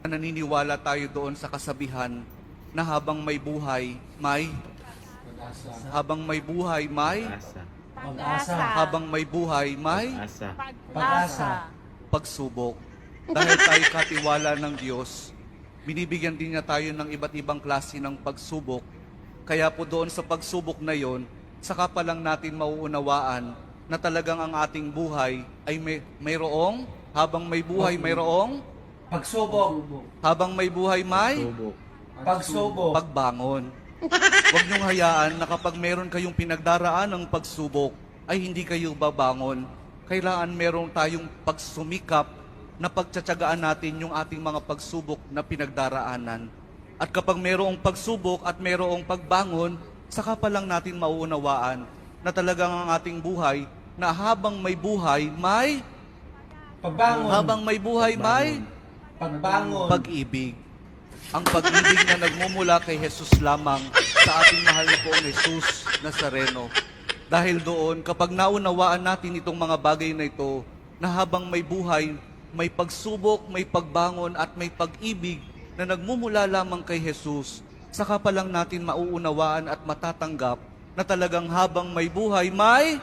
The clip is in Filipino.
Naniniwala tayo doon sa kasabihan na habang may buhay, may habang may buhay, may Pag-asa. habang may buhay, may Asa. Pag-asa. pagsubok. Dahil tayo katiwala ng Diyos, binibigyan din niya tayo ng iba't ibang klase ng pagsubok. Kaya po doon sa pagsubok na yon, saka pa lang natin mauunawaan na talagang ang ating buhay ay mayroong, habang may buhay mayroong, Pagsubok. habang may buhay may Subok. Pagsubok. pagbangon. Huwag niyong hayaan na kapag meron kayong pinagdaraan ng pagsubok, ay hindi kayo babangon. Kailangan meron tayong pagsumikap na pagtsatsagaan natin yung ating mga pagsubok na pinagdaraanan. At kapag merong pagsubok at merong pagbangon, saka pa lang natin mauunawaan na talagang ang ating buhay, na habang may buhay, may Pagbangon. habang may buhay, may Pagbangon. pag-ibig. Ang pag-ibig na nagmumula kay Jesus lamang sa ating mahal na poong Jesus Nazareno. Dahil doon, kapag naunawaan natin itong mga bagay na ito, na habang may buhay, may pagsubok, may pagbangon at may pag-ibig na nagmumula lamang kay Jesus, saka pa lang natin mauunawaan at matatanggap na talagang habang may buhay, may